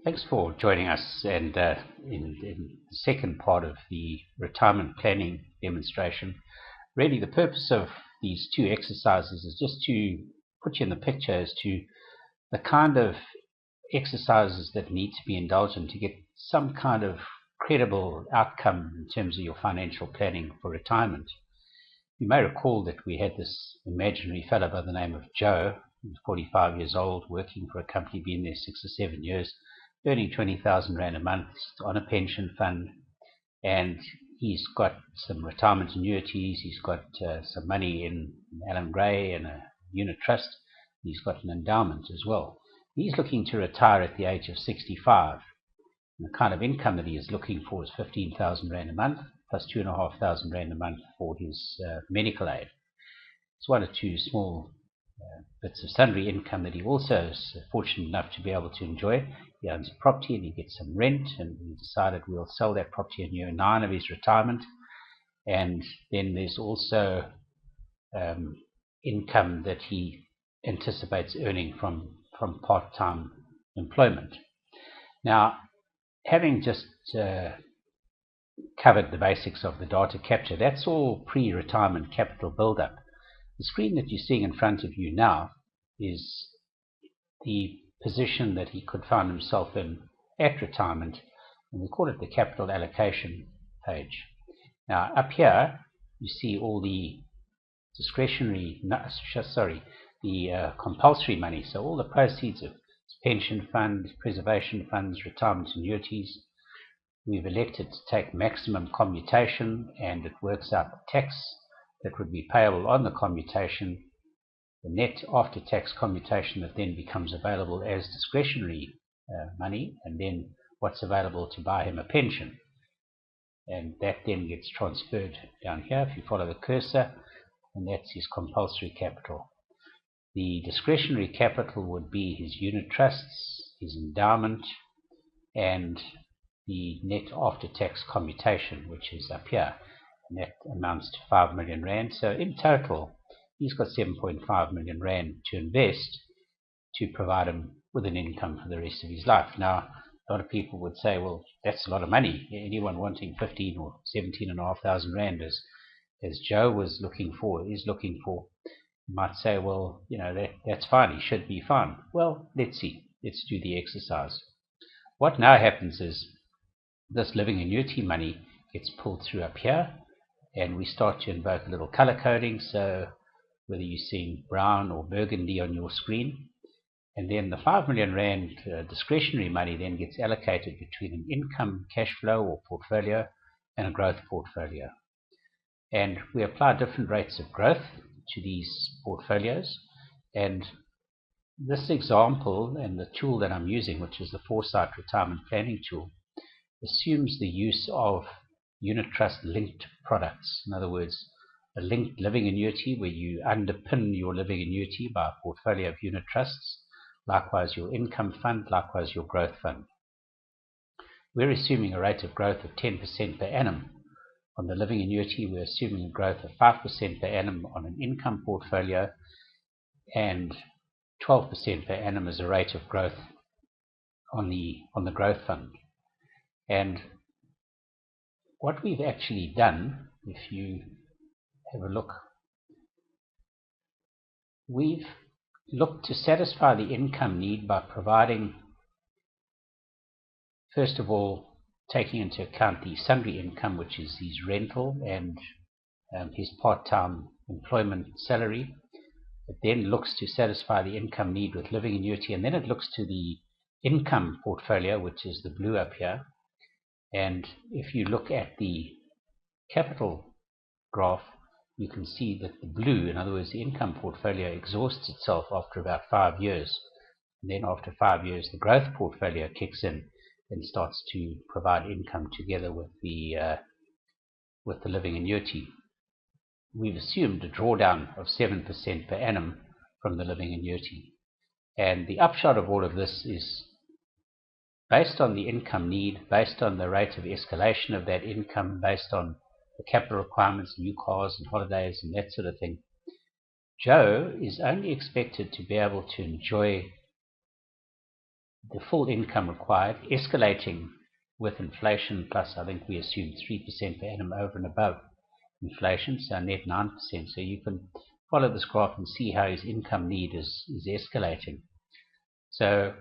Thanks for joining us. And in the second part of the retirement planning demonstration, really the purpose of these two exercises is just to put you in the picture as to the kind of exercises that need to be indulged in to get some kind of credible outcome in terms of your financial planning for retirement. You may recall that we had this imaginary fellow by the name of Joe, who's 45 years old, working for a company, been there 6 or 7 years, earning 20,000 Rand a month on a pension fund, and he's got some retirement annuities, he's got some money in Allan Gray and a unit trust, he's got an endowment as well. He's looking to retire at the age of 65. And the kind of income that he is looking for is 15,000 Rand a month, plus 2,500 Rand a month for his medical aid. It's one or two small bits of sundry income that he also is fortunate enough to be able to enjoy. He owns a property and he gets some rent, and we decided we'll sell that property in year 9 of his retirement. And then there's also income that he anticipates earning from part-time employment. Now, having just covered the basics of the data capture, that's all pre-retirement capital build-up. The screen that you're seeing in front of you now is the position that he could find himself in at retirement, and we call it the capital allocation page. Now, up here you see all the discretionary, the compulsory money, so all the proceeds of pension funds, preservation funds, retirement annuities. We've elected to take maximum commutation, and it works out the tax that would be payable on the commutation, the net after-tax commutation that then becomes available as discretionary money, and then what's available to buy him a pension. And that then gets transferred down here, if you follow the cursor, and that's his compulsory capital. The discretionary capital would be his unit trusts, his endowment, and the net after-tax commutation, which is up here, and that amounts to 5 million Rand. So in total, he's got 7.5 million Rand to invest to provide him with an income for the rest of his life. Now, a lot of people would say, well, that's a lot of money. Anyone wanting 15 or 17,500 Rand, as Joe is looking for, might say, well, that's fine, he should be fine. Well, let's see. Let's do the exercise. What now happens is this living annuity money gets pulled through up here, and we start to invoke a little color coding, so whether you're seeing brown or burgundy on your screen. And then the 5 million Rand discretionary money then gets allocated between an income cash flow or portfolio and a growth portfolio. And we apply different rates of growth to these portfolios. And this example and the tool that I'm using, which is the 4Sight retirement planning tool, assumes the use of unit trust linked products. In other words, a linked living annuity where you underpin your living annuity by a portfolio of unit trusts, likewise your income fund, likewise your growth fund. We're assuming a rate of growth of 10% per annum. On the living annuity, we're assuming a growth of 5% per annum on an income portfolio, and 12% per annum as a rate of growth on the growth fund. And what we've actually done, if you have a look, we've looked to satisfy the income need by providing, first of all, taking into account the sundry income, which is his rental and his part-time employment salary. It then looks to satisfy the income need with living annuity, and then it looks to the income portfolio, which is the blue up here. And if you look at the capital graph, you can see that the blue, in other words, the income portfolio, exhausts itself after about 5 years. And then after 5 years, the growth portfolio kicks in and starts to provide income together with the living annuity. We've assumed a drawdown of 7% per annum from the living annuity. And the upshot of all of this is, based on the income need, based on the rate of escalation of that income, based on the capital requirements, new cars and holidays and that sort of thing, Joe is only expected to be able to enjoy the full income required, escalating with inflation, plus I think we assume 3% per annum over and above inflation, so net 9%. So you can follow this graph and see how his income need is escalating. So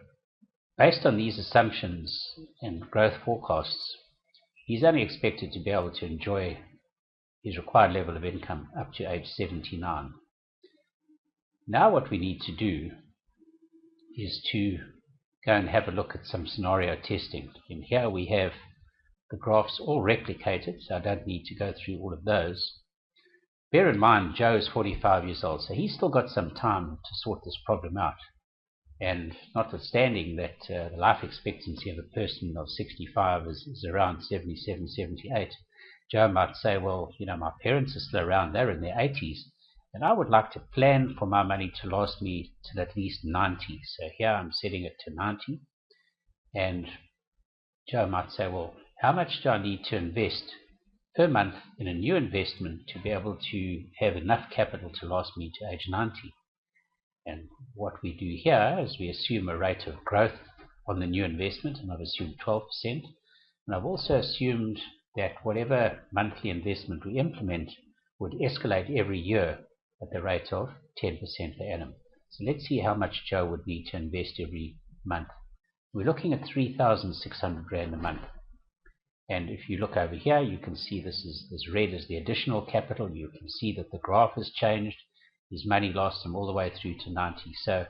based on these assumptions and growth forecasts, he's only expected to be able to enjoy his required level of income up to age 79. Now what we need to do is to go and have a look at some scenario testing. And here we have the graphs all replicated, so I don't need to go through all of those. Bear in mind, Joe is 45 years old, so he's still got some time to sort this problem out. And notwithstanding that the life expectancy of a person of 65 is around 77, 78, Joe might say, well, my parents are still around, they're in their 80s, and I would like to plan for my money to last me till at least 90. So here I'm setting it to 90. And Joe might say, well, how much do I need to invest per month in a new investment to be able to have enough capital to last me to age 90? And what we do here is we assume a rate of growth on the new investment, and I've assumed 12%. And I've also assumed that whatever monthly investment we implement would escalate every year at the rate of 10% per annum. So let's see how much Joe would need to invest every month. We're looking at 3,600 Rand a month. And if you look over here, you can see this red is the additional capital. You can see that the graph has changed. His money lasts him all the way through to 90. So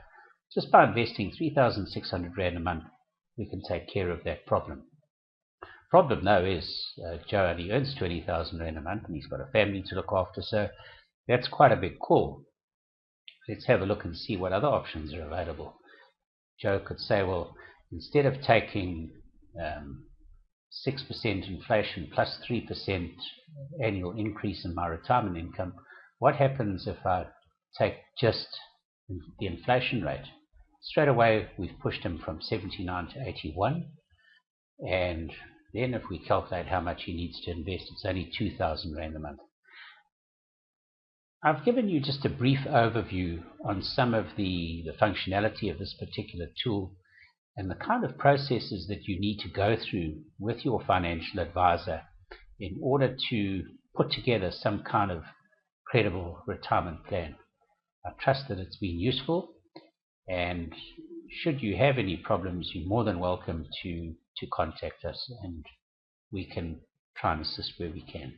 just by investing 3,600 Rand a month, we can take care of that problem. Problem though is Joe only earns 20,000 Rand a month and he's got a family to look after, so that's quite a big call. Let's have a look and see what other options are available. Joe could say, well, instead of taking 6% inflation plus 3% annual increase in my retirement income, what happens if I take just the inflation rate? Straight away we've pushed him from 79 to 81, and then if we calculate how much he needs to invest, it's only 2,000 Rand a month. I've given you just a brief overview on some of the functionality of this particular tool and the kind of processes that you need to go through with your financial advisor in order to put together some kind of credible retirement plan. I trust that it's been useful, and should you have any problems, you're more than welcome to contact us, and we can try and assist where we can.